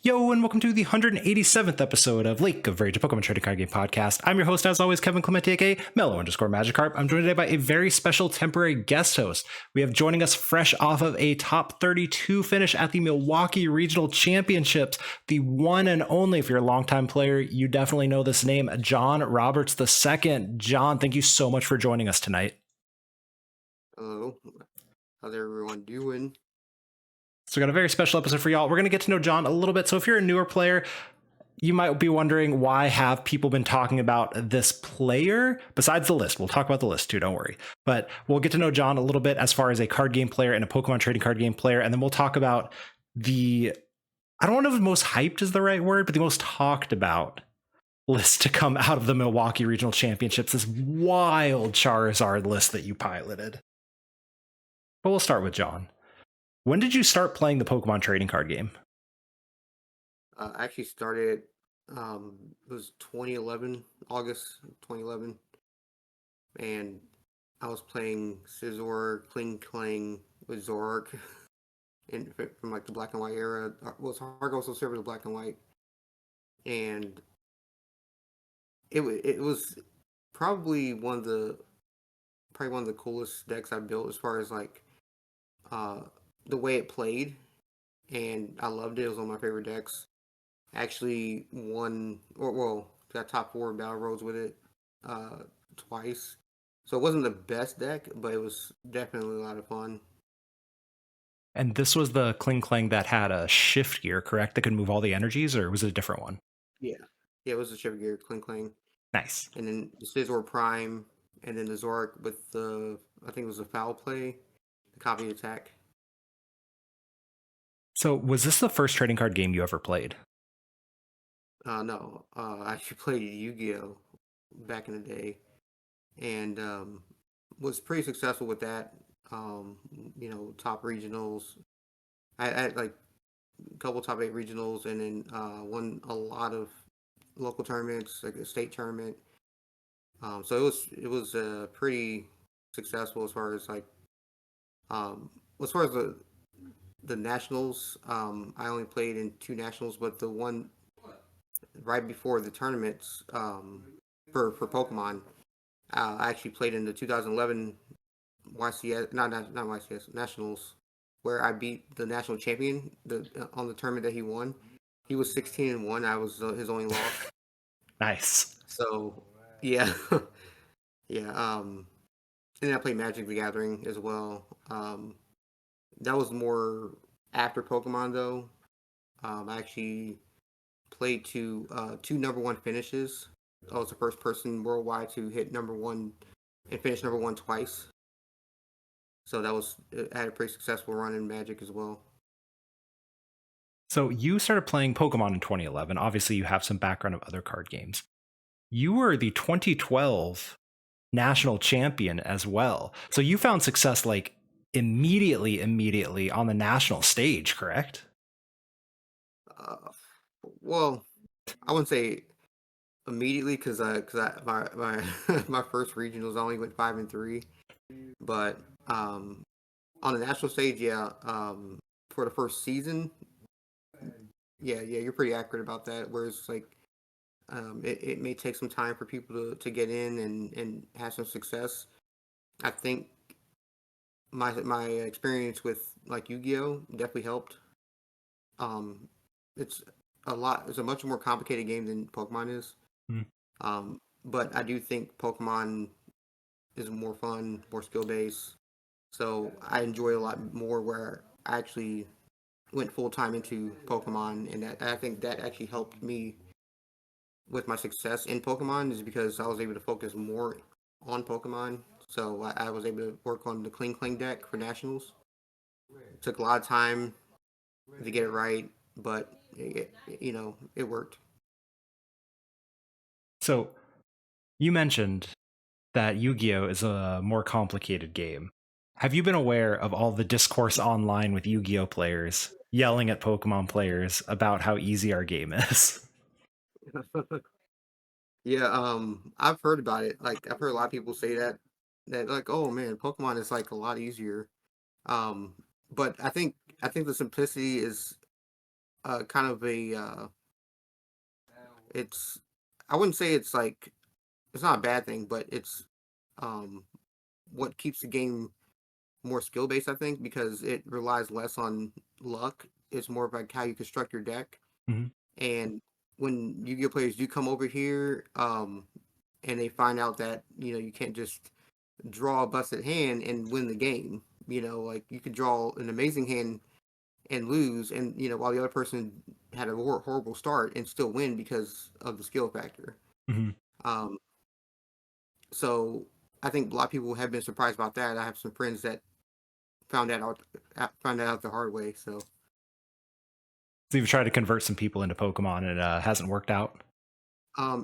Yo, and welcome to the 187th episode of Lake of Rage, a Pokemon Trading Card Game podcast. I'm your host, as always, Kevin Clemente, aka Mellow_Magikarp. I'm joined today by a very special temporary guest host. We have joining us fresh off of a top 32 finish at the Milwaukee Regional Championships, the one and only, if you're a longtime player, you definitely know this name, John Roberts II. John, thank you so much for joining us tonight. Hello, how's everyone doing? So we got a very special episode for y'all. We're going to get to know John a little bit. So if you're a newer player, you might be wondering, why have people been talking about this player besides the list? We'll talk about the list too, don't worry. But we'll get to know John a little bit as far as a card game player and a Pokemon trading card game player. And then we'll talk about I don't know if most hyped is the right word, but the most talked about list to come out of the Milwaukee Regional Championships, this wild Charizard list that you piloted. But we'll start with John. When did you start playing the Pokemon trading card game? I actually started, it was 2011, August 2011, and I was playing Scizor, Kling Clang with Zoroark, from like the black and white era. Well, it's hard also served as black and white, and it was probably one of the coolest decks I built as far as like the way it played, and I loved it. It was one of my favorite decks. Actually won, or well, got top 4 battle roads with it twice. So it wasn't the best deck, but it was definitely a lot of fun. And this was the Kling Clang that had a shift gear, correct? That could move all the energies, or was it a different one? Yeah, it was the Shiver Gear Kling Clang, Nice. and then the Scizor Prime, and then the Zoroark with I think it was the Foul Play, the copy attack. So was this the first trading card game you ever played? No, I actually played Yu-Gi-Oh back in the day, and was pretty successful with that. Top regionals. I had like a couple top 8 regionals, and then won a lot of local tournaments, like a state tournament. So it was pretty successful as far as like as far as the nationals. I only played in 2 nationals, but the one right before the tournaments for Pokemon, I actually played in the 2011 YCS, not YCS nationals, where I beat the national champion on the tournament that he won. He was 16-1. I was his only loss. Nice. So yeah, yeah. And then I played Magic the Gathering as well. That was more after Pokemon though. I actually played two number 1 finishes. I was the first person worldwide to hit number 1 and finish number 1 twice. So I had a pretty successful run in Magic as well. So you started playing Pokemon in 2011. Obviously, you have some background of other card games. You were the 2012 national champion as well. So you found success like immediately on the national stage, correct? Uh, well, I wouldn't say immediately because my my first regionals I only went 5-3, but on the national stage, yeah, for the first season, yeah, you're pretty accurate about that. Whereas like it may take some time for people to get in and have some success. I think my experience with like Yu-Gi-Oh definitely helped. Um, it's it's a much more complicated game than Pokemon is. Mm. But I do think Pokemon is more fun, more skill based. So I enjoy a lot more where I actually went full time into Pokemon, and I think that actually helped me with my success in Pokemon is because I was able to focus more on Pokemon. So I was able to work on the Kling Kling deck for nationals. It took a lot of time to get it right, but it worked. So you mentioned that Yu-Gi-Oh is a more complicated game. Have you been aware of all the discourse online with Yu-Gi-Oh players yelling at Pokemon players about how easy our game is? Yeah, I've heard about it. Like I've heard a lot of people say that like, oh man, Pokemon is like a lot easier. Um, but I think the simplicity kind of a it's I wouldn't say it's like it's not a bad thing, but it's um what keeps the game more skill based, I think, because it relies less on luck. It's more like how you construct your deck. Mhm. And when Yu-Gi-Oh players do come over here, and they find out that you can't just draw a busted hand and win the game. Like you could draw an amazing hand and lose, and while the other person had a horrible start and still win because of the skill factor. Mhm. Um, so I think a lot of people have been surprised about that. I have some friends that found that out the hard way. So So you've tried to convert some people into Pokemon and it hasn't worked out.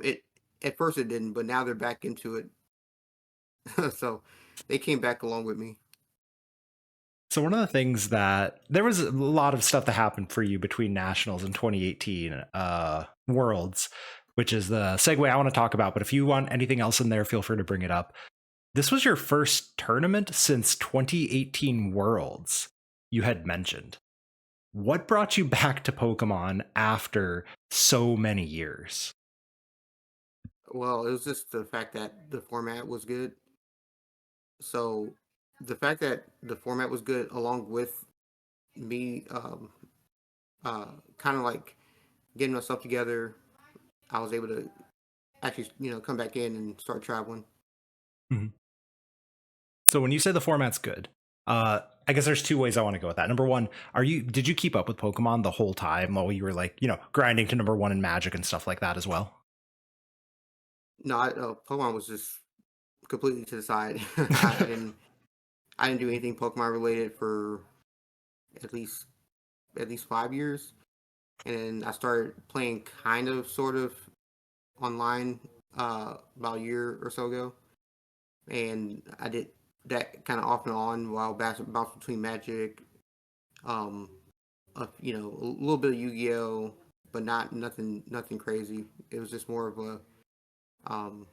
it at first it didn't, but now they're back into it. So they came back along with me. So one of the things that there was a lot of stuff that happened for you between nationals and 2018 worlds, which is the segue I want to talk about. But if you want anything else in there, feel free to bring it up. This was your first tournament since 2018 worlds, you had mentioned. What brought you back to Pokemon after so many years? Well, it was just the fact that the format was good. So the fact that the format was good, along with me, kind of like getting myself together, I was able to actually, come back in and start traveling. Mhm. So when you say the format's good, I guess there's two ways I want to go with that. Number one, did you keep up with Pokemon the whole time while you were like, grinding to number one in Magic and stuff like that as well? No, Pokemon was just completely to the side. I didn't do anything Pokemon related for at least 5 years, and then I started playing kind of sort of online about a year or so ago, and I did that kind of off and on while bounce between Magic, um, a little bit of Yu-Gi-Oh, but nothing crazy. It was just more of a um,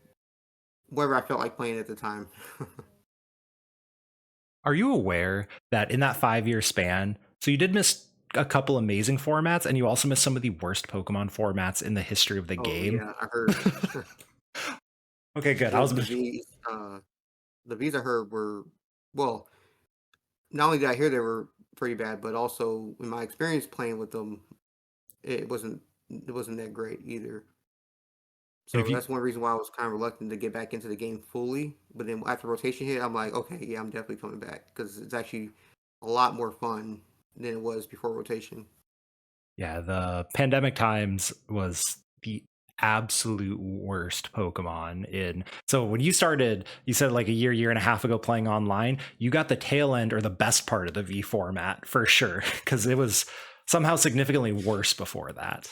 whatever I felt like playing at the time. Are you aware that in that 5 year span, so you did miss a couple amazing formats and you also missed some of the worst Pokemon formats in the history of the Oh game? yeah, I heard Okay, good. I the was the V's the V's I heard were well. Not only did I hear they were pretty bad, but also in my experience playing with them, it wasn't it wasn't that great either. and if So you that's one reason why I was kind of reluctant to get back into the game fully. But then after rotation hit, I'm like, okay, yeah, I'm definitely coming back because it's actually a lot more fun than it was before rotation. Yeah, the pandemic times was the absolute worst Pokemon in. So when you started, you said like a year and a half ago playing online, you got the tail end or the best part of the V format for sure, because it was somehow significantly worse before that.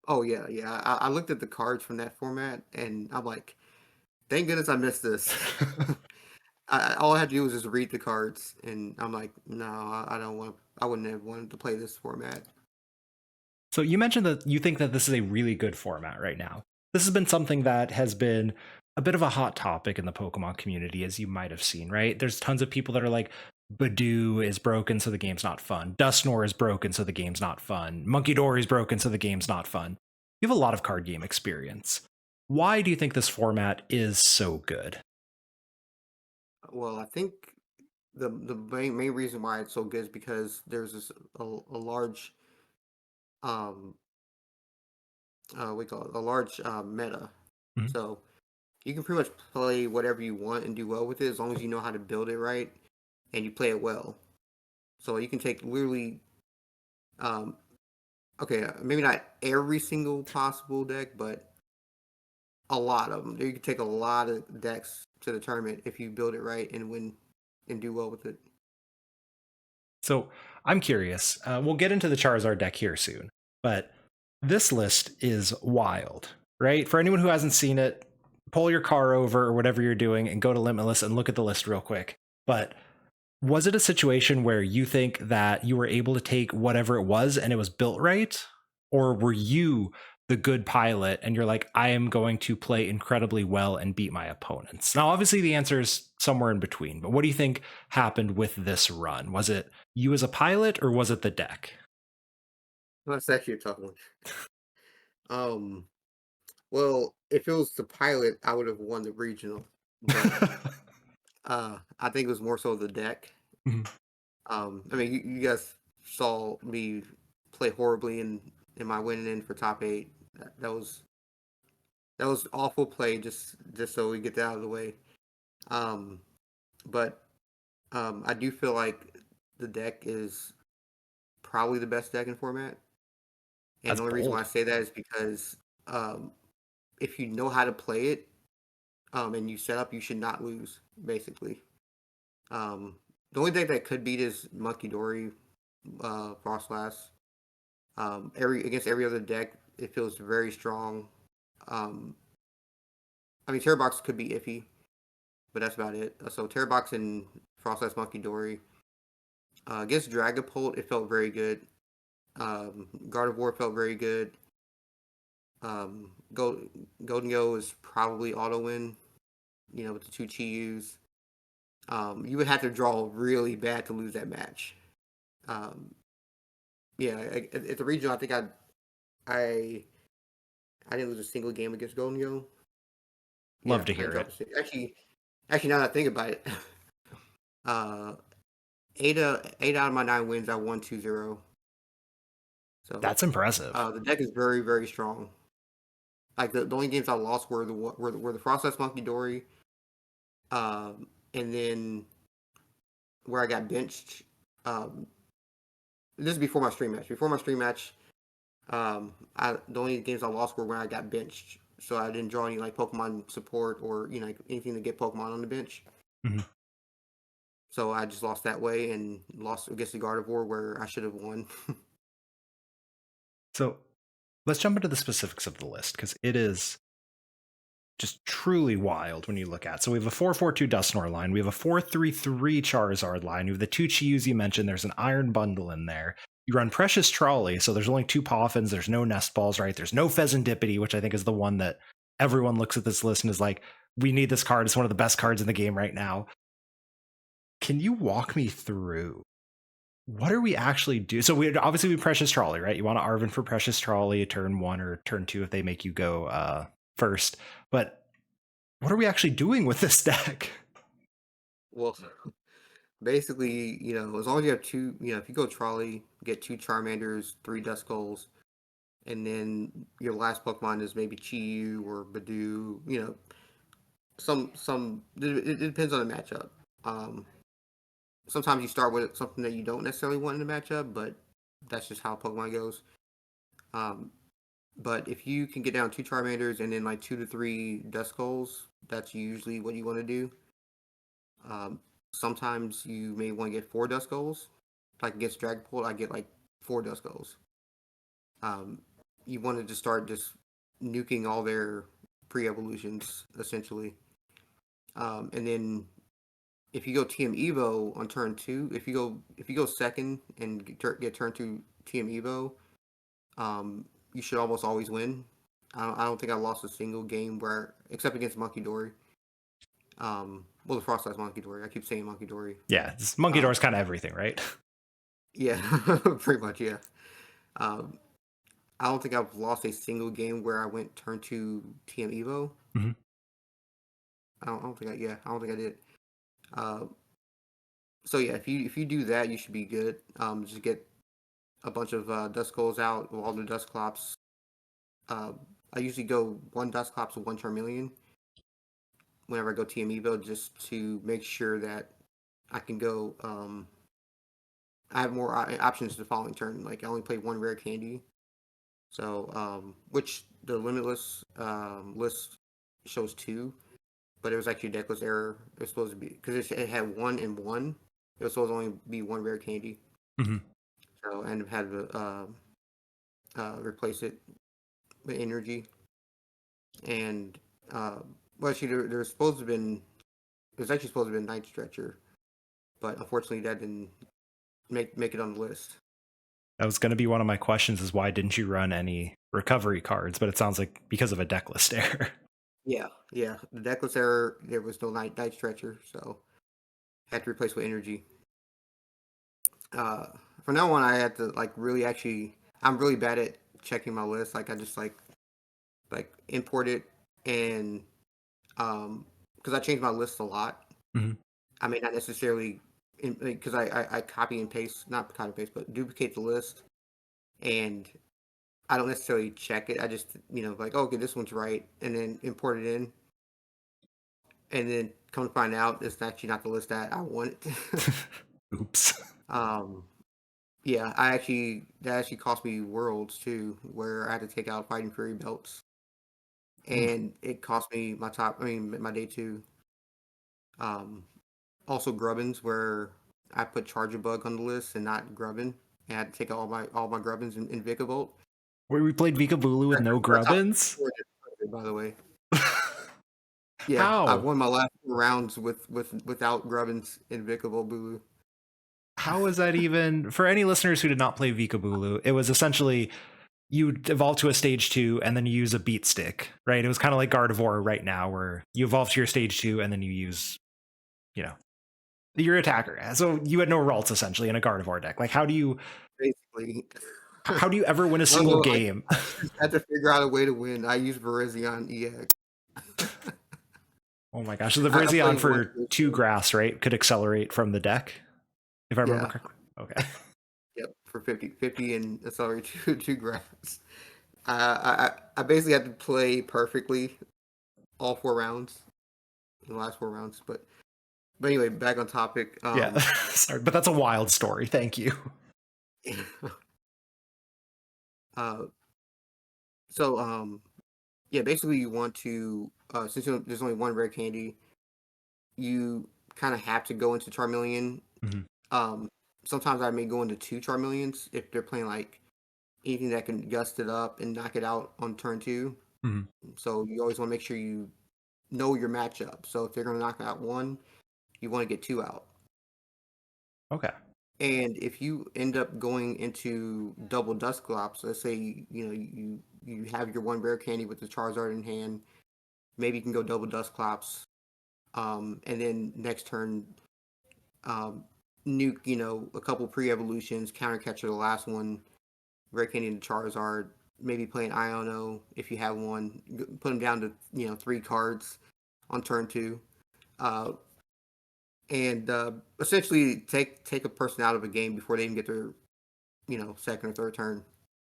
Oh yeah, yeah. I looked at the cards from that format and I'm like, thank goodness I missed this. All I had to do was just read the cards, and I'm like, no, I don't want. I wouldn't have wanted to play this format. So you mentioned that you think that this is a really good format right now. This has been something that has been a bit of a hot topic in the Pokemon community, as you might have seen, right? There's tons of people that are like, Badoo is broken, so the game's not fun. Dusknoir is broken, so the game's not fun. Monkey Dory is broken, so the game's not fun. You have a lot of card game experience. Why do you think this format is so good? Well, I think the main reason why it's so good is because there's a large um we call it a large meta. Mhm. So you can pretty much play whatever you want and do well with it as long as you know how to build it right and you play it well. So you can take literally um okay, maybe not every single possible deck, but a lot of them. You can take a lot of decks to the tournament if you build it right and win and do well with it. So I'm curious. We'll get into the Charizard deck here soon, but this list is wild, right? For anyone who hasn't seen it, pull your car over or whatever you're doing and go to Limitless and look at the list real quick. But was it a situation where you think that you were able to take whatever it was and it was built right? Or were you the good pilot and you're like, I am going to play incredibly well and beat my opponents? Now, obviously, the answer is somewhere in between, but what do you think happened with this run? Was it you as a pilot or was it the deck? That's actually a tough one. Um, well, if it was the pilot, I would have won the regional, but I think it was more so the deck. Mhm. I mean, you guys saw me play horribly in my winning in for top eight. That was awful play. Just so we get that out of the way. Um, but I do feel like the deck is probably the best deck in format, and That's the only reason why I bold. say that is because um, if you know how to play it, and you set up, you should not lose. Basically, um, the only deck that could beat is Monkey Dory, Frostlass. Every against every other deck, it feels very strong. Um, I mean, Terror Box could be iffy, but that's about it. So Terror Box and Frostlass Monkey Dory. Against Dragapult, it felt very good. Gardevoir felt very good. Golden Yo is probably auto win, with the two Chiyus. You would have to draw really bad to lose that match. Um, yeah, at the regional, I think I I didn't lose a single game against Golden Yo. Love Yeah, to I hear dropped it. a six. Actually, now that I think about it, uh, eight out of my 9 wins, I won 2-0. So That's impressive. the deck is very very strong. Like the only games I lost were the Frostlass Monkey Dory, and then where I got benched. Um, this is before my stream match. Before my stream match, the only games I lost were when I got benched. So I didn't draw any like Pokemon support or like, anything to get Pokemon on the bench. Mhm. So I just lost that way and lost against the Gardevoir where I should have won. So let's jump into the specifics of the list because it is just truly wild when you look at. So we have a 4-4-2 Dusknoir line. We have a 4-3-3 Charizard line. We have the two Chiyus you mentioned. There's an Iron Bundle in there. You run Precious Trolley, so there's only two Poffins. There's no Nest Balls, right? There's no Pheasantipity, which I think is the one that everyone looks at this list and is like, we need this card. It's one of the best cards in the game right now. Can you walk me through what are we actually do? So we obviously Precious Trolley, right? You want to Arven for Precious Trolley, turn 1 or turn 2 if they make you go first. But what are we actually doing with this deck? Well, basically, as long as you have two, if you go Trolley, get two Charmanders, three Duskulls, and then your last Pokemon is maybe Chi-Yu or Badoo. It depends on the matchup. Um, Sometimes you start with something that you don't necessarily want in the matchup, but that's just how Pokemon goes. Um, but if you can get down two Charmanders and then like 2 to 3 Duskulls, that's usually what you want to do. Sometimes you may want to get 4 Duskulls. Like against Dragapult, I get like 4 Duskulls. Um, you want to just start just nuking all their pre-evolutions essentially. And then if you go TM Evo on turn 2, if you go second and get turn 2 TM Evo, you should almost always win. I don't think I lost a single game where except against Monkey Dory. Well, the Frostlass Monkey Dory. I keep saying Monkey Dory. Yeah, Monkey Door Um, is kind of everything, right? yeah, pretty much. Yeah. Um, I don't think I've lost a single game where I went turn 2 TM Evo. Mhm. I don't think I. Yeah, I don't think I did. Uh, so yeah, if you do that, you should be good. Just get a bunch of Duskulls out, all the Dusclops. Uh, I usually go one Dusclops and one Charmeleon whenever I go TM Evo, just to make sure that I can go. I have more options the following turn. Like I only play one rare candy, so which the limitless list shows two, but it was actually a deckless error. It was supposed to be because it had 1 and 1. It was supposed to only be one rare candy, Mhm. so I ended up had to replace it with energy. And well, actually, there's supposed to have been it was actually supposed to have been Night Stretcher, but unfortunately, that didn't make it on the list. That was going to be one of my questions: is why didn't you run any recovery cards? But it sounds like because of a deck list error. Yeah. The deckless error. There was no Night Stretcher, so had to replace with energy. Uh, from now on, I had to like really actually. I'm really bad at checking my list. Like I just import it and because I change my list a lot. Mhm. I may not necessarily because I copy and paste, not copy and paste, but duplicate the list, and I don't necessarily check it. I just like, oh, okay, this one's right, and then import it in, and then come to find out it's actually not the list that I wanted. Oops. um, yeah, that actually cost me worlds too, where I had to take out Fighting Fury belts, Mm. and it cost me my day two. Um, Also Grubbins, where I put Charger Bug on the list and not Grubbin, and I had to take out all my Grubbins in Vikavolt. Where we played Vika Bulu with no That's how Grubbins? by the way. Yeah, I How? won my last 4 rounds without Grubbins in Vikavolt Bulu. How is that even for any listeners who did not play Vika Bulu? It was essentially you evolve to a stage 2 and then you use a beat stick, right? It was kind of like Gardevoir right now, where you evolve to your stage 2 and then you use, you know, your attacker. So you had no Ralts essentially in a Gardevoir deck. Like, Basically, how do you ever win a I don't single know. game? I just had to figure out a way to win. I used Virizion EX. Oh my gosh. So the I Virizion played one. for 2 grass, right? Could accelerate from the deck, if I remember Yeah. correctly. Okay. Yep, for 50 and sorry, two grabs. I basically had to play perfectly all 4 rounds, the last 4 rounds. But anyway, back on topic. Yeah. Sorry, but that's a wild story. Thank you. uh, so yeah, basically you want to since there's only one rare candy, you kind of have to go into Charmeleon. Mhm. Um, Sometimes I may go into 2 Charmeleons if they're playing like anything that can gust it up and knock it out on turn two. Mhm. So you always want to make sure you know your matchup. So if they're going to knock out one, you want to get two out. Okay. And if you end up going into double Dusclops, let's say you have your one rare candy with the Charizard in hand, maybe you can go double Dusclops, and then next turn um, nuke a couple pre-evolutions, counter catcher the last one, rare candy into Charizard, maybe play an Iono if you have one, put them down to 3 cards on turn two. Uh, and essentially take a person out of a game before they even get their second or third turn,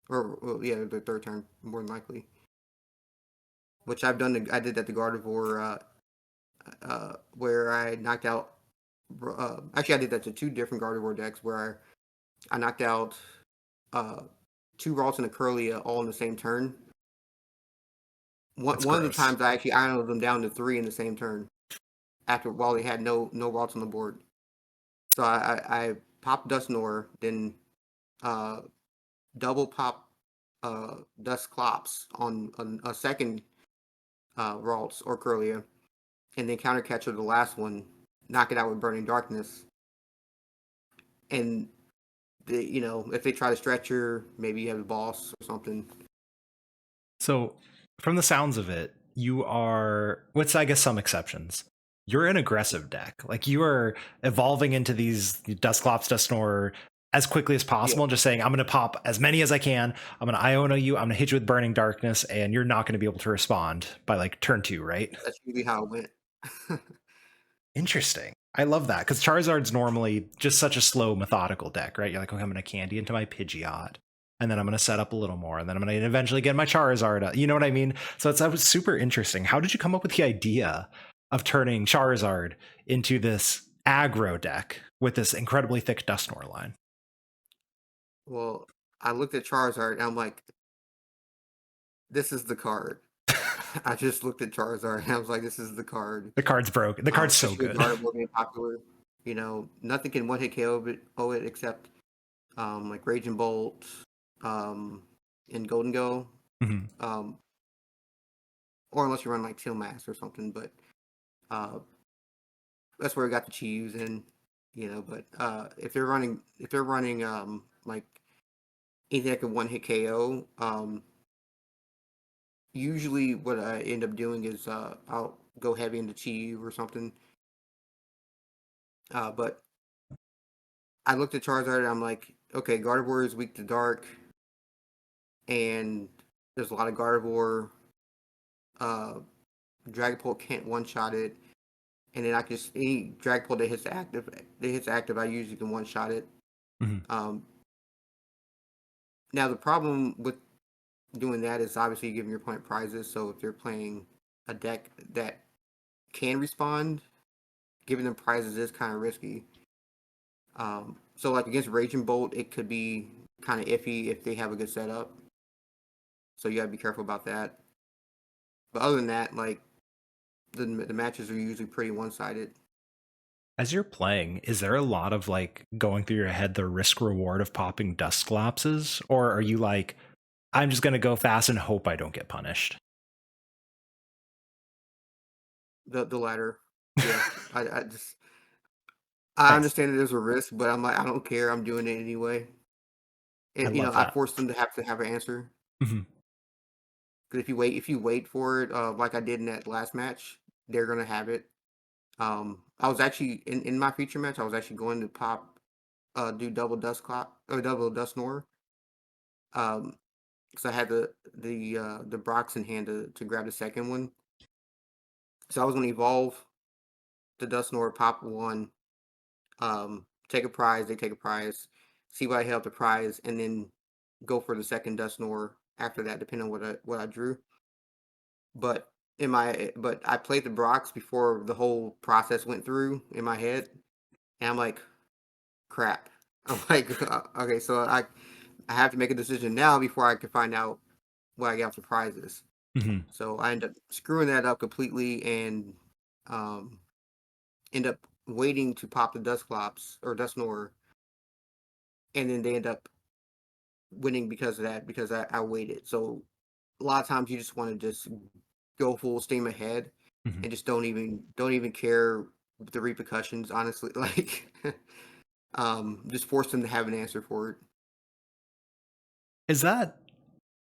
or well, yeah, their third turn more than likely. Which I've done. I did that to Gardevoir, where I knocked out. Actually, I did that to 2 different Gardevoir decks where I knocked out uh, 2 Ralts and a Curlia all in the same turn. That's One of the gross. times I actually ironed them down to 3 in the same turn while they had no Ralts on the board. So I popped Dusknoir, then uh, double pop Dusclops on a second Ralts or Curlia, and then counter catcher the last one, knock it out with Burning Darkness. And if they try to stretch her, maybe you have a boss or something. So, from the sounds of it, you are, with I guess some exceptions, you're an aggressive deck. Like you are evolving into these Dusclops, Dusknoir as quickly as Yeah, possible, and just saying, I'm going to pop as many as I can. I'm going to Iona you. I'm going to hit you with Burning Darkness, and you're not going to be able to respond by like turn 2, right? that's usually how it went. Interesting. I love that because Charizard's normally just such a slow, methodical deck, right? You're like, okay, I'm going to candy into my Pidgeot, and then I'm going to set up a little more, and then I'm going to eventually get my Charizard. You know what I mean? So that was super interesting. How did you come up with the idea of turning Charizard into this aggro deck with this incredibly thick Dusknoir line? Well, I looked at Charizard and I'm like, this is the card. I just looked at Charizard and I was like, this is the card. The card's broken. The card's so Especially with good. Gardevoir being popular. Nothing can one hit KO it except like Raging Bolt, and Golden Go. Mhm. Or unless you run like Tail Mask or something, but uh, that's where we got the Chiefs and but if they're running like anything that can one hit KO, usually what I end up doing is I'll go heavy into Chi or something. But I looked at Charizard and I'm like, okay, Gardevoir is weak to dark. and there's a lot of Gardevoir. Dragapult can't one-shot it, and then I can just any Dragapult that hits active, I usually can one-shot it. Mhm. Now the problem with doing that is obviously giving your opponent prizes. So if they're playing a deck that can respond, giving them prizes is kind of risky. So like against Raging Bolt, it could be kind of iffy if they have a good setup. So you gotta be careful about that. But other than that, like the matches are usually pretty one-sided. As you're playing, is there a lot of like going through your head the risk reward of popping Dusclopses, or are you like, I'm just gonna go fast and hope I don't get punished? The latter, yeah. I Nice. understand that there's a risk, but I'm like I don't care. I'm doing it anyway. I And love I that. force them to have an answer. Mhm. Because if you wait for it, like I did in that last match, they're gonna have it. I was actually in my feature match. I was actually going to do double dust clock or double dust snore. Because I had the Brox in hand to grab the second one. So I was gonna evolve the dust snore, pop one, take a prize. They take a prize, see what I held the prize, and then go for the second dust snore after that, depending on what I drew. But but I played the Brox before the whole process went through in my head, and I'm like, crap. I'm like, okay, so I have to make a decision now before I can find out what I got for prizes. Mhm. So I end up screwing that up completely and um, end up waiting to pop the Dusclops or Dusknoir, and then they end up winning because of that because I waited. So a lot of times you just want to just go full steam ahead Mhm. and just don't even care the repercussions. Honestly, like just force them to have an answer for it. Is that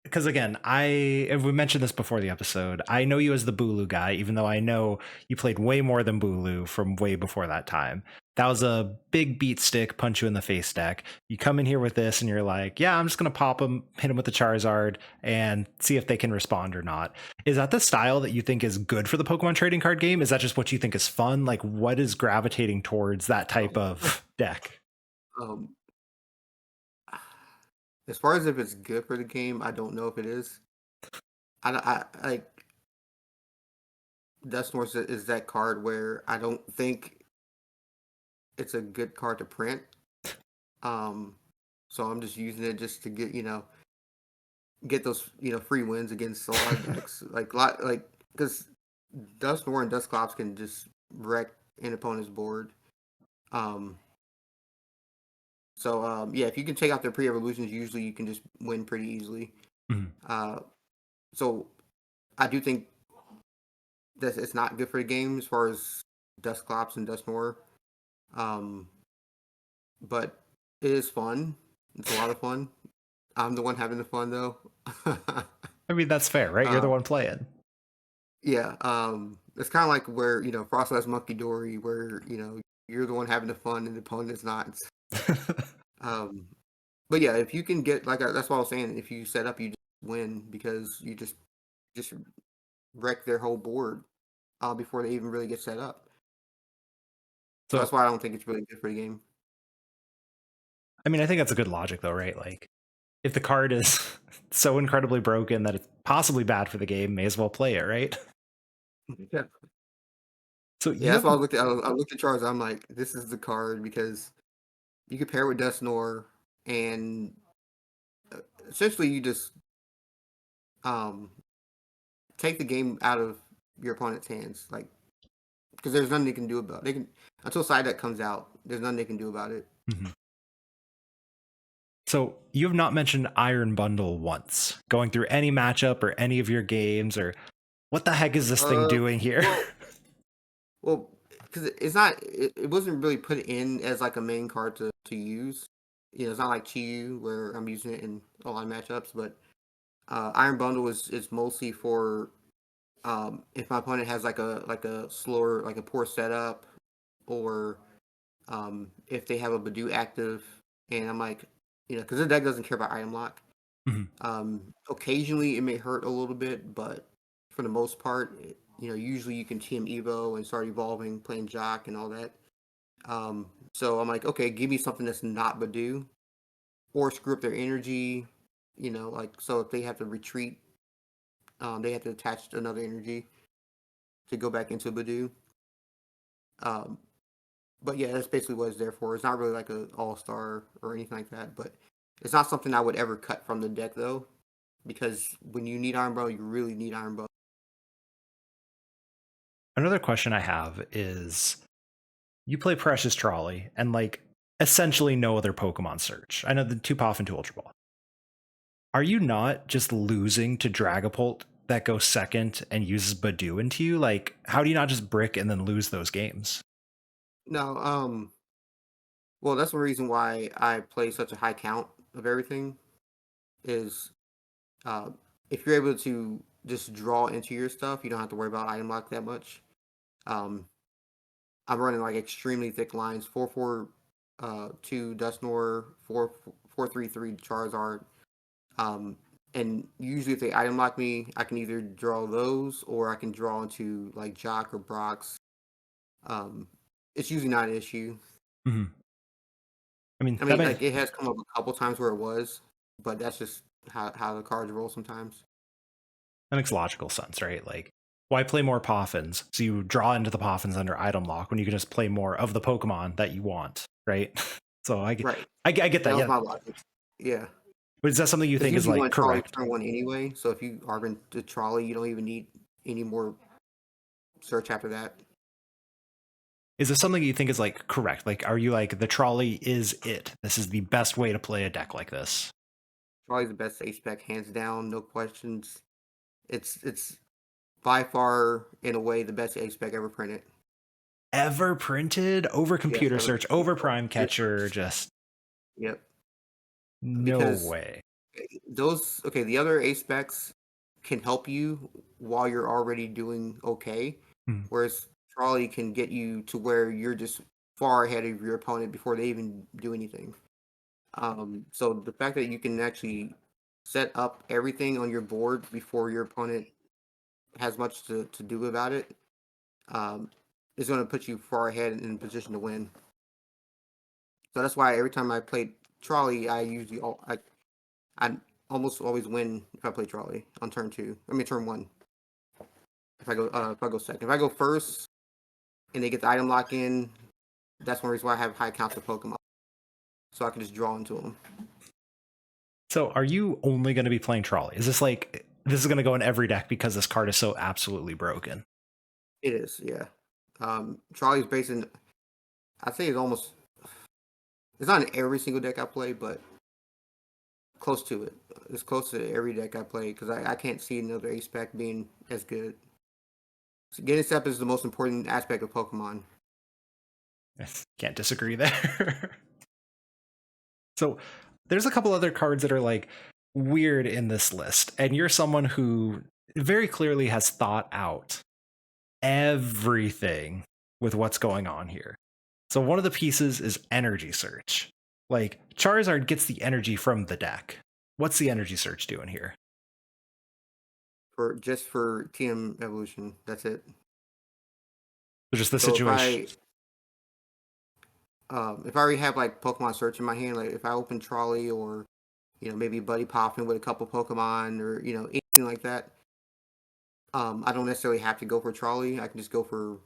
because again, if we mentioned this before the episode, I know you as the Bulu guy, even though I know you played way more than Bulu from way before that time. That was a big beat stick, punch you in the face deck. You come in here with this and you're like, yeah, I'm just gonna pop him, hit him with the Charizard, and see if they can respond or not. Is that the style that you think is good for the Pokemon trading card game? Is that just what you think is fun? Like, what is gravitating towards that type of deck? Um, as far as if it's good for the game, I don't know if it is. I like Dusknoir is that card where I don't think it's a good card to print. Um, so I'm just using it just to get those free wins against a lot of decks like because Dusknoir and Dusclops can just wreck an opponent's board. Um, yeah, if you can take out their pre-evolutions, usually you can just win pretty easily. Mhm. Uh, so I do think that it's not good for the game as far as Dusclops and Dusknoir. Um, but it is fun. It's a lot of fun. I'm the one having the fun though. I mean, that's fair, right? You're the uh, one playing. yeah, it's kind of like where Frostlass Monkey Dory, where you're the one having the fun and the opponent is not. Um, but yeah, if you can get that's what I was saying. If you set up, you just win because you just wreck their whole board before they even really get set up. So that's So why I don't think it's really good for the game. I mean, I think that's a good logic, though, right? Like, if the card is so incredibly broken that it's possibly bad for the game, may as well play it, right? Yeah, So yeah. you That's have, why I looked at Charizard. I'm like, this is the card because you can pair it with Dusknoir, and essentially you just um take the game out of your opponent's hands, like because there's nothing they can do about it. They can until side deck comes out. There's nothing they can do about it. Mhm. So you have not mentioned Iron Bundle once, going through any matchup or any of your games, or what the heck is this thing Uh, doing here? well, well, because it's not. It wasn't really put in as like a main card to use. It's not like Chiyu where I'm using it in a lot of matchups. But Iron Bundle is mostly for if my opponent has like a slower like a poor setup, or if they have a Badoo active, and I'm like, because the deck doesn't care about item lock. Mhm. Occasionally it may hurt a little bit, but for the most part, usually you can team Evo and start evolving, playing Jock and all that. So I'm like, okay, give me something that's not Badoo, or screw up their energy. Like so if they have to retreat, they have to attach another energy to go back into Badoo. Um, but yeah, that's basically what it's there for. It's not really like a all star or anything like that, but it's not something I would ever cut from the deck though, because when you need Iron Bow, you really need Iron Bow. Another question I have is you play Precious Trolley and like essentially no other Pokemon search. I know the two Puff and two Ultra Ball. Are you not just losing to Dragapult that goes second and uses Badoo into you? Like, how do you not just brick and then lose those games? No, well, that's the reason why I play such a high count of everything. Is uh, if you're able to just draw into your stuff, you don't have to worry about item lock that much. Um, I'm running like extremely thick lines: 4-4-2 Dusknoir, 4-4-3-3 Charizard. Um, and usually, if they item lock me, I can either draw those or I can draw into like Jock or Brock's. Um, it's usually not an issue. Mm-hmm. I mean, I that mean, may like it has come up a couple times where it was, but that's just how the cards roll sometimes. that makes logical sense, right? Like, why play more Poffins? So you draw into the Poffins under item lock when you can just play more of the Pokemon that you want, right? So Right. I get That that. was Yeah, my logic. Yeah. but is that something you Because think is usually you like want trolley correct? turn one anyway. So if you are in the trolley, you don't even need any more search after that. Is this something you think is like correct? Like, are you like the trolley is it? This is the best way to play a deck like this. Trolley's the best ace spec, hands down, no questions. It's by far in a way the best ace spec ever printed. Ever printed over Yes, computer ever search, printed. over Prime Catcher, just Yep. no Because way. those okay, the other ace specs can help you while you're already doing okay, Hmm. whereas trolley can get you to where you're just far ahead of your opponent before they even do anything. So the fact that you can actually set up everything on your board before your opponent has much to do about it um, is going to put you far ahead in position to win. So that's why every time I played trolley, I almost always win if I play trolley on turn two. I mean turn one. If I go second, if I go first and they get the item lock in, that's one reason why I have high counts of Pokemon, so I can just draw into them. So, are you only going to be playing trolley? Is this like this is going to go in every deck because this card is so absolutely broken? It is, yeah. Trolley's based in. I'd say it's not in every single deck I play, but close to it. It's close to every deck I play because I can't see another ace spec being as good. So getting step is the most important aspect of Pokemon. Can't disagree there. So, there's a couple other cards that are like weird in this list, and you're someone who very clearly has thought out everything with what's going on here. So one of the pieces is energy search. Like Charizard gets the energy from the deck. What's the energy search doing here? For just for TM evolution. That's it. So just the So situation. if I already have like Pokemon search in my hand, like if I open Trolley or maybe Buddy popping with a couple Pokemon or anything like that, I don't necessarily have to go for Trolley. I can just go for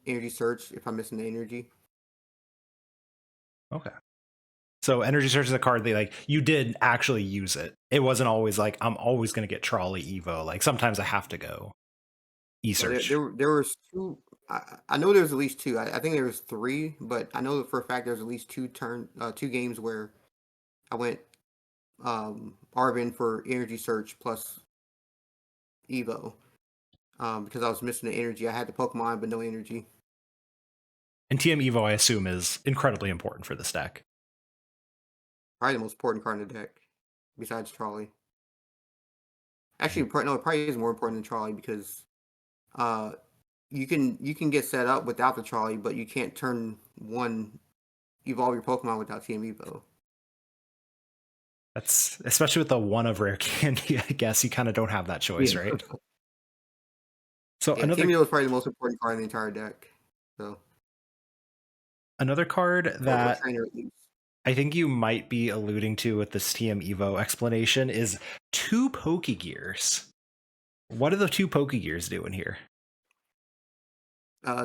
energy search if I'm missing the energy. Okay. So energy search is a card that like you did actually use it. It wasn't always like I'm always going to get Trolley Evo. Like sometimes I have to go E Well, there search. there, there was two. I know there's at least two. I think there was three, but I know that for a fact there's at least two games where I went Arvin for energy search plus Evo because I was missing the energy. I had the Pokemon but no energy. And TM Evo, I assume, is incredibly important for this deck. Probably the most important card in the deck besides Trolley. Actually, no, it probably is more important than Trolley because uh, you can get set up without the Trolley, but you can't turn one evolve your Pokemon without TM Evo. That's especially with the one of rare candy, I guess you kind of don't have that choice, Yeah. right? So Yeah, Cameo is probably the most important card in the entire deck. So another card or that trainer at least. I think you might be alluding to with this TM Evo explanation is two Pokegears. What are the two Pokegears doing here?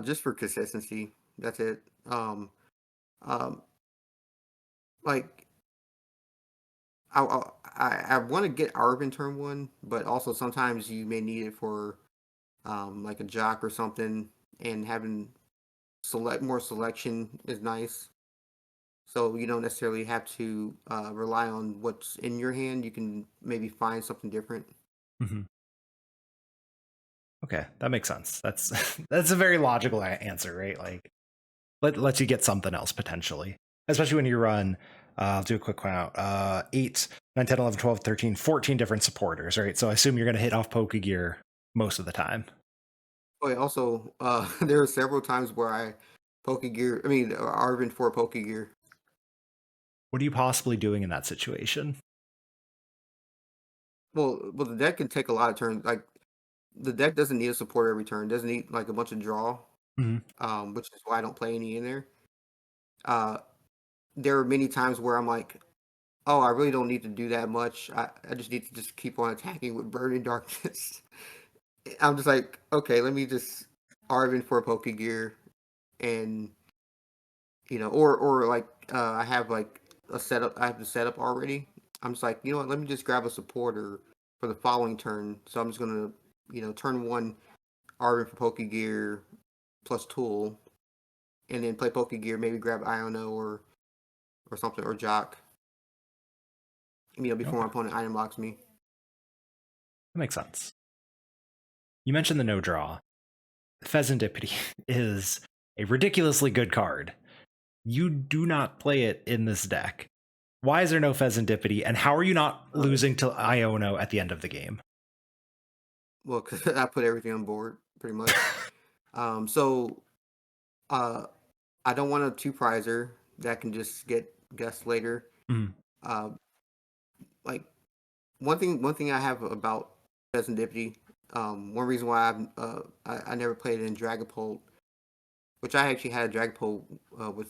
Just for consistency. That's it. Um, like I want to get Arvin turn one, but also sometimes you may need it for like a jock or something, and having more selection is nice. So you don't necessarily have to rely on what's in your hand. You can maybe find something different. Mm-hmm. Okay, that makes sense. That's that's a very logical answer, right? Like, lets you get something else potentially, especially when you run. I'll do a quick count. 8, 9, 10, 11, 12, 13, 14 different supporters, right? So I assume you're going to hit off Pokegear most of the time. Oh, yeah, also, there are several times where I mean, Arvin for Pokegear. What are you possibly doing in that situation? Well, the deck can take a lot of turns. Like the deck doesn't need a support every turn. It doesn't need like a bunch of draw, Mm-hmm. which is why I don't play any in there. Uh, there are many times where I'm like, oh, I really don't need to do that much. I just need to just keep on attacking with Burning Darkness. I'm just like, okay, let me just Arvin for Pokegear, and or like I have like a setup. I have the setup already. I'm just like, you know what? Let me just grab a supporter for the following turn. So I'm just gonna, turn one Arvin for Pokegear plus Tool, and then play Pokegear. Maybe grab Iono or something or Jock. Before Okay, my opponent item locks me. that makes sense. You mentioned the no draw. Pheasantipity is a ridiculously good card. You do not play it in this deck. Why is there no Pheasantipity, and how are you not losing to Iono at the end of the game? Well, because I put everything on board pretty much. So uh, I don't want a two prizer that can just get guessed later. Mm, Uh, like one thing I have about Serendipity, one reason why I never played it in Dragapult, which I actually had a Dragapult with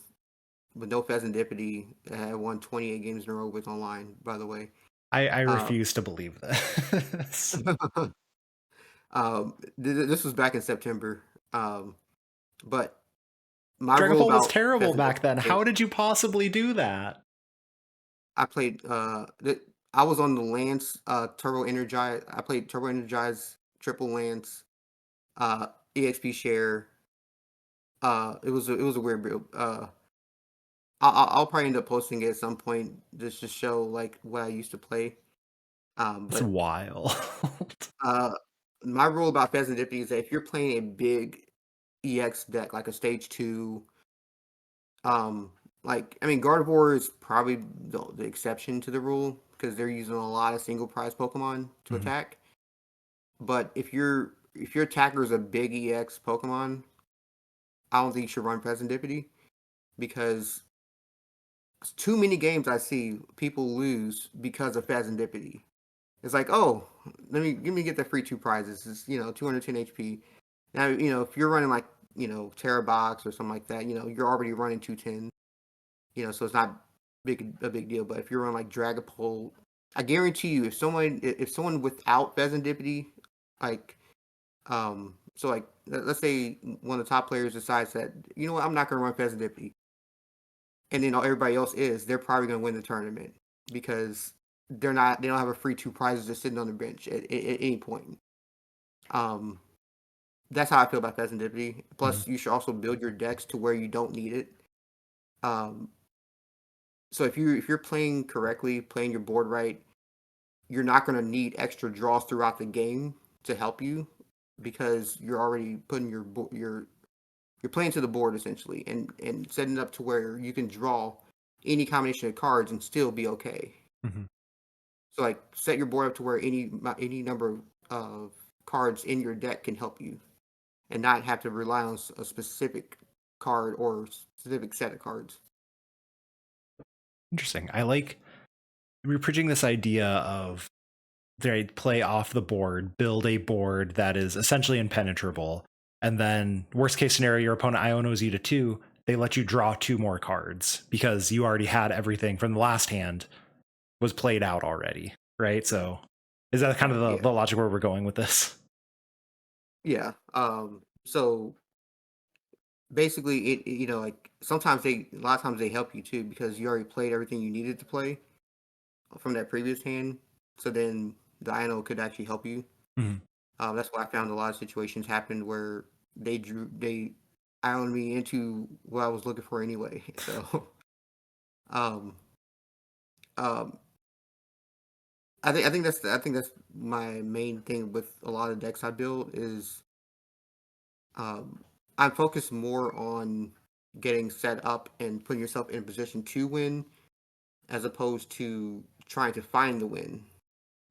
no Serendipity that I won 28 games in a row with online. By the way, I um, refuse to believe this. this was back in September, but my rule Dragapult was about terrible Pheasant back then. is How did you possibly do that? I played I was on the Lance Turbo Energize. I played Turbo Energize, Triple Lance, uh EXP Share. It was a weird build. I'll probably end up posting it at some point just to show like what I used to play. It's But wild. uh my rule about Pheasant Dippy is that if you're playing a big EX deck like a stage two, um like I mean Gardevoir is probably the exception to the rule because they're using a lot of single prize Pokemon to Mhm. attack. But if your attacker is a big EX Pokemon, I don't think you should run Presentipity because too many games I see people lose because of Phasendipity. It's like, oh, let me get the free two prizes. It's 210 HP. Now if you're running like Terra Box or something like that, you're already running 210. So it's not a big deal. But if you're on like Dragapult, I guarantee you, if someone without Phasendipity, like so like let's say one of the top players decides that I'm not going to run Phasendipity, and then everybody else is, they're probably going to win the tournament because they don't have a free two prizes just sitting on the bench at any point. Um, that's how I feel about Phasendipity. Mhm. Plus, you should also build your decks to where you don't need it. Um, so if you're playing correctly, playing your board right, you're not going to need extra draws throughout the game to help you because you're already putting you're playing to the board essentially and setting it up to where you can draw any combination of cards and still be okay. Mhm. So like set your board up to where any number of cards in your deck can help you and not have to rely on a specific card or specific set of cards. Interesting. I like we're preaching this idea of they play off the board, build a board that is essentially impenetrable, and then worst case scenario, your opponent Ionos you to 2. They let you draw 2 more cards because you already had everything from the last hand was played out already, right? So is that kind of Yeah. the logic where we're going with this? Yeah. So basically, like sometimes a lot of times they help you too because you already played everything you needed to play from that previous hand. So then the INO could actually help you. Mhm. That's why I found a lot of situations happened where they IO'd me into what I was looking for anyway. So, um, um, I think that's my main thing with a lot of decks I build is um, I'm focused more on getting set up and putting yourself in a position to win as opposed to trying to find the win.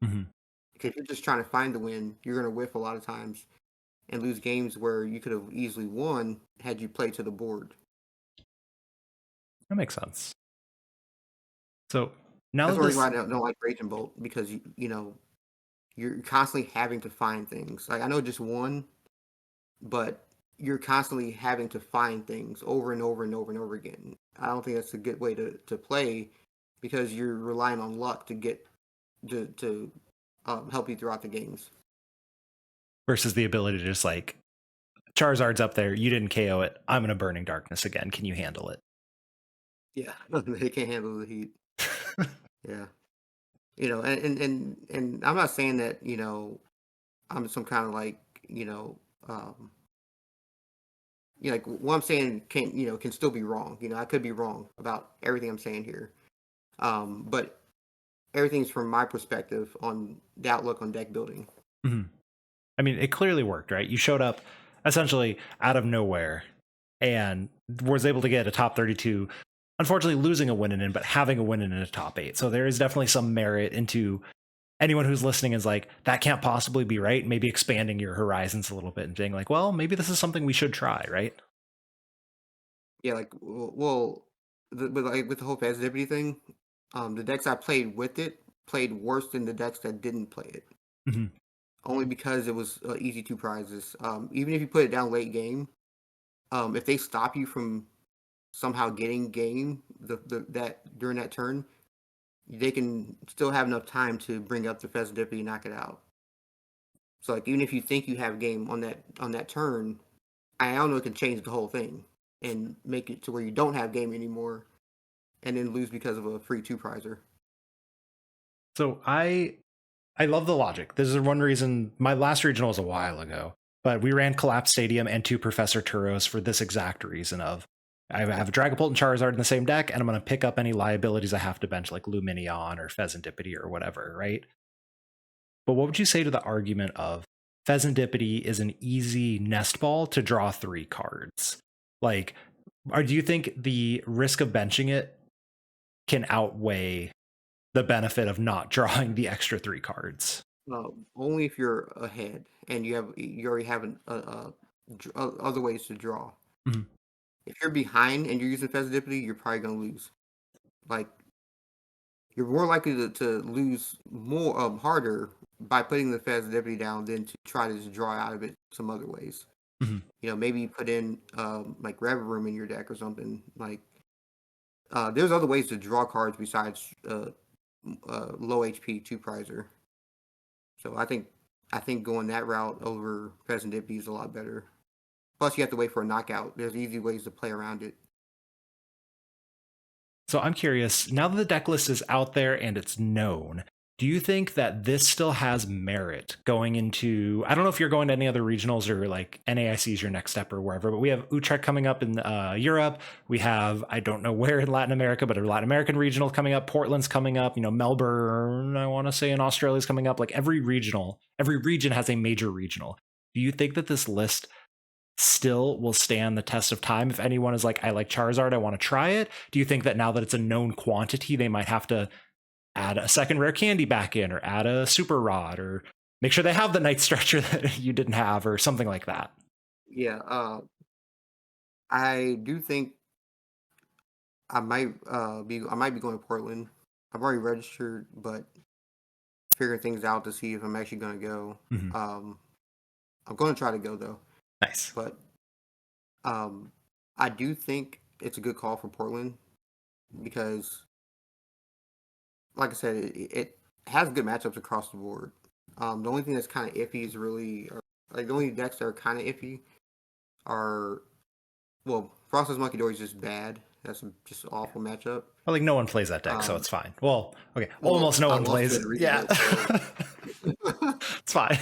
Mhm. Because if you're just trying to find the win, you're going to whiff a lot of times and lose games where you could have easily won had you played to the board. That makes sense. So now That's that the reason why this, I don't like Raging Bolt because you're constantly having to find things. Like I know just one, but you're constantly having to find things over and over and over and over again. I don't think that's a good way to play because you're relying on luck to get to help you throughout the games. versus the ability to just like Charizard's up there, you didn't KO it. I'm gonna Burning Darkness again. Can you handle it? Yeah, they can't handle the heat. Yeah, and I'm not saying that I'm some kind of like um, like what I'm saying can still be wrong. I could be wrong about everything I'm saying here. But everything's from my perspective on the outlook on deck building. Mhm. I mean, it clearly worked, right? You showed up essentially out of nowhere and was able to get a top 32. Unfortunately, losing a win in, but having a win in a top 8. So there is definitely some merit into anyone who's listening is like, that can't possibly be right. Maybe expanding your horizons a little bit and being like, well, maybe this is something we should try, right? Yeah, like well, with the whole Fazidipity thing, the decks I played with it played worse than the decks that didn't play it. Mhm. Only because it was easy two prizes. Even if you put it down late game, if they stop you from somehow getting game that during that turn, they can still have enough time to bring up the Fezidipity and knock it out. So like even if you think you have game on that turn, I don't know it can change the whole thing and make it to where you don't have game anymore and then lose because of a free two prizer. So I love the logic. This is one reason my last regional was a while ago, but we ran Collapse Stadium and 2 Professor Turos for this exact reason of I have a Dragapult and Charizard in the same deck, and I'm going to pick up any liabilities I have to bench, like Luminion or Pheasantipity or whatever, right? But what would you say to the argument of Pheasantipity is an easy nest ball to draw 3 cards? Like, do you think the risk of benching it can outweigh the benefit of not drawing the extra 3 cards? Only if you're ahead and you already have other ways to draw. Mhm. If you're behind and you're using Fezidipity, you're probably gonna lose. Like you're more likely to lose more harder by putting the Fezidipity down than to try to just draw out of it some other ways. Mhm. Maybe put in like Rev Room in your deck or something. Like there's other ways to draw cards besides low HP two prizer. So I think going that route over Fezidipity is a lot better. Plus, you have to wait for a knockout. There's easy ways to play around it. So I'm curious, now that the deck list is out there and it's known, do you think that this still has merit going into, I don't know if you're going to any other regionals or like NAIC is your next step or wherever, but we have Utrecht coming up in Europe. We have, I don't know where in Latin America, but a Latin American regional coming up. Portland's coming up, Melbourne, I want to say in Australia is coming up. Like every region has a major regional. Do you think that this list still will stand the test of time if anyone is like, I like Charizard, I want to try it? Do you think that now that it's a known quantity, they might have to add a second rare candy back in or add a super rod or make sure they have the night stretcher that you didn't have or something like that? Yeah, I do think I might be going to Portland. I've already registered, but figuring things out to see if I'm actually going to go. Mhm. I'm going to try to go though, Nice. but I do think it's a good call for Portland because, like I said, it has good matchups across the board. The only thing that's kind of iffy is really, like the only decks that are kind of iffy are, well, Frost's Monkey Door is just bad. That's just an awful matchup. Well, like no one plays that deck, so Um, it's fine. Well, okay, well, almost no I one lost to plays. it in Yeah, regional, so it's fine.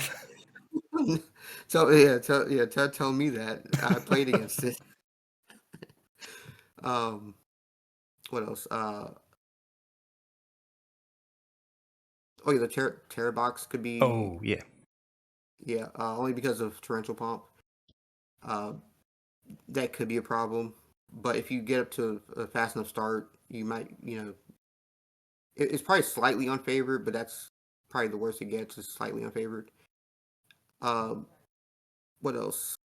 so yeah, tell me that I played against it. Um, what else? Oh yeah, the Terror Box could be, Oh yeah. yeah, only because of Torrential Pump. Uh, that could be a problem. But if you get up to a fast enough start, you might, it's probably slightly unfavored, but that's probably the worst it gets is slightly unfavored. Um, what else?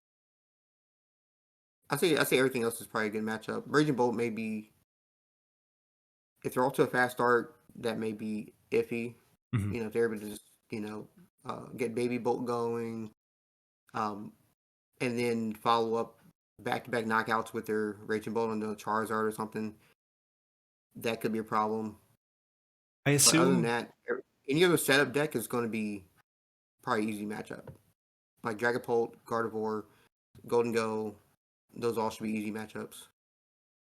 I say everything else is probably a good matchup. Raging Bolt may be, if they're off to a fast start, that may be iffy. Mhm. If they're able to just get Baby Bolt going, um, and then follow up back to back knockouts with their Raging Bolt and the Charizard or something, that could be a problem. I But other than assume. that, any other setup deck is going to be probably easy matchup. Like Dragapult, Gardevoir, Golden Go, those all should be easy matchups.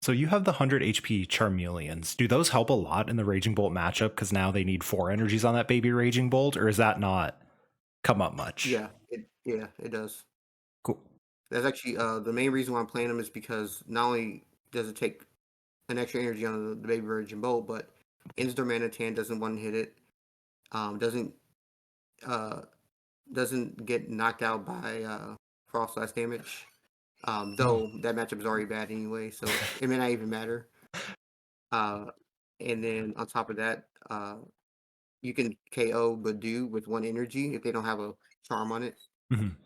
So you have the 100 HP Charmeleons. Do those help a lot in the Raging Bolt matchup? Because now they need 4 energies on that baby Raging Bolt, or is that not come up much? It does. Cool. That's actually the main reason why I'm playing them is because not only does it take an extra energy on the Baby Virgin Bolt, but Instar Manitan doesn't one hit it. Doesn't uh, doesn't get knocked out by Frost Blast damage. Though that matchup is already bad anyway, so it may not even matter. Uh, and then on top of that, you can KO Badu with 1 energy if they don't have a charm on it. Mhm.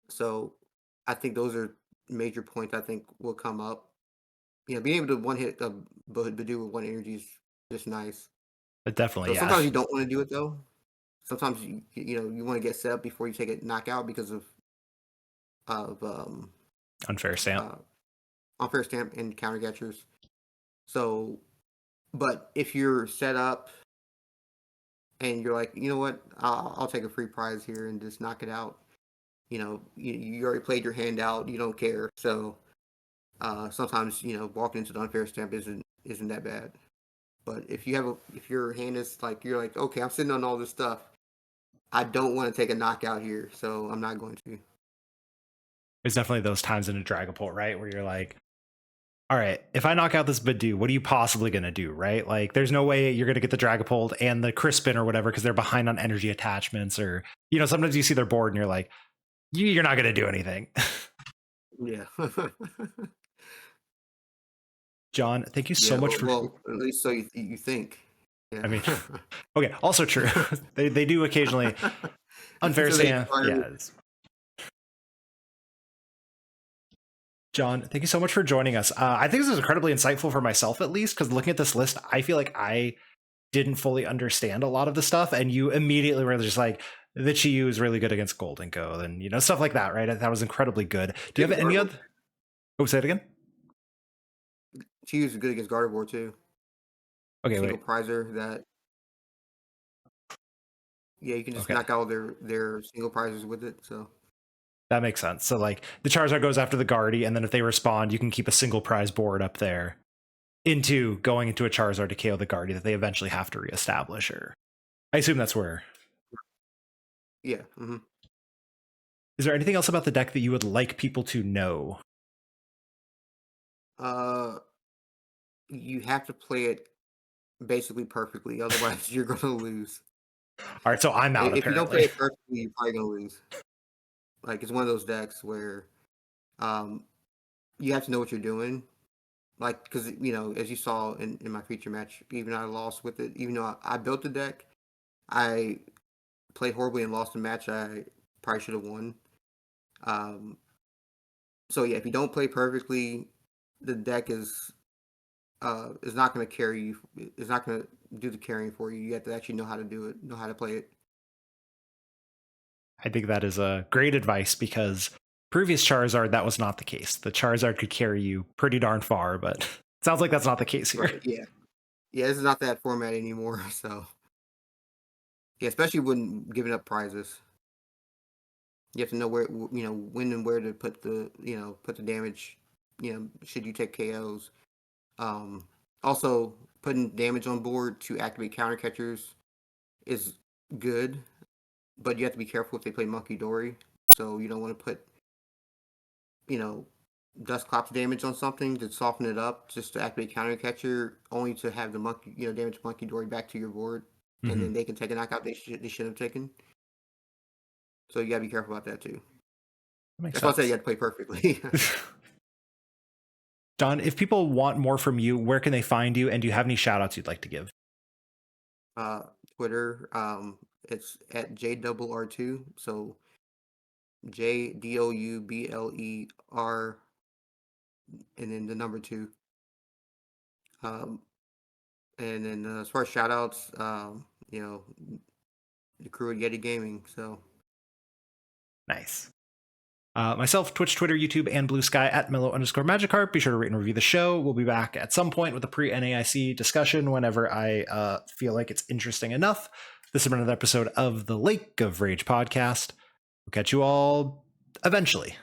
So I think those are major points I think will come up. Being able to one hit Badu with 1 energy is just nice. Definitely, So yeah. sometimes you don't want to do it though. Sometimes you want to get set up before you take a knockout because of Unfair stamp. uh, unfair stamp and counter catchers. So, but if you're set up and you're like, you know what, I'll take a free prize here and just knock it out. You already played your hand out. You don't care. So sometimes walking into the unfair stamp isn't that bad. But if your hand is like you're like, okay, I'm sitting on all this stuff. I don't want to take a knockout here, so I'm not going to. There's definitely those times in a Dragapult, right, where you're like, all right, if I knock out this Badu, what are you possibly going to do, right? Like, there's no way you're going to get the Dragapult and the Crispin or whatever because they're behind on energy attachments, or sometimes you see their board and you're like, you're not going to do anything. Yeah. John, thank you so Yeah. much for. Well, at least so you think. I Yeah. mean, okay, also true. they do occasionally unfair So they stand. try. Yeah. John, thank you so much for joining us. I think this is incredibly insightful for myself, at least, because looking at this list, I feel like I didn't fully understand a lot of the stuff, and you immediately were just like, the Chiyu is really good against Golden Go, and stuff like that, right? That was incredibly good. Do you have any other? Oh, say it again. She was good against Gardevoir too. Okay, Single wait. prizer that. Yeah, you can just Okay, knock out their single prizes with it. So that makes sense. So, like, the Charizard goes after the Guardy, and then if they respond, you can keep a single prize board up there into going into a Charizard to KO the Guardy that they eventually have to reestablish. Or I assume that's where. yeah. Mm-hmm. Is there anything else about the deck that you would like people to know? You have to play it basically perfectly, otherwise you're gonna lose. All right, so I'm out If you don't play apparently. it perfectly, you're probably gonna lose. Like it's one of those decks where um, you have to know what you're doing. Like because as you saw in my feature match, even I lost with it. Even though I built the deck, I played horribly and lost a match I probably should have won. So yeah, if you don't play perfectly, the deck is not going to carry you. It's not going to do the carrying for you. You have to actually know how to do it, know how to play it. I think that is a great advice because previous Charizard, that was not the case. The Charizard could carry you pretty darn far, but it sounds like that's not the case here. Right. Yeah. Yeah. This is not that format anymore. So yeah, especially when giving up prizes, you have to know where when and where to put the damage. Should you take KOs? Also, putting damage on board to activate counter catchers is good, but you have to be careful if they play Monkey Dory. So you don't want to put, you know, Dusclops damage on something to soften it up, just to activate counter catcher, only to have the monkey, damage Monkey Dory back to your board, and then they can take a knockout they should have taken. So you gotta be careful about that too. That's why I said you have to play perfectly. Don, if people want more from you, where can they find you? And do you have any shout outs you'd like to give? Twitter, it's at JRR2. So JDOUBLER, and then the number 2. And then as far as shout outs, the crew at Yeti Gaming. So nice. Myself, Twitch, Twitter, YouTube, and Blue Sky at Mellow_Magikarp. Be sure to rate and review the show. We'll be back at some point with a pre-NAIC discussion whenever I feel like it's interesting enough. This has been another episode of the Lake of Rage podcast. We'll catch you all eventually.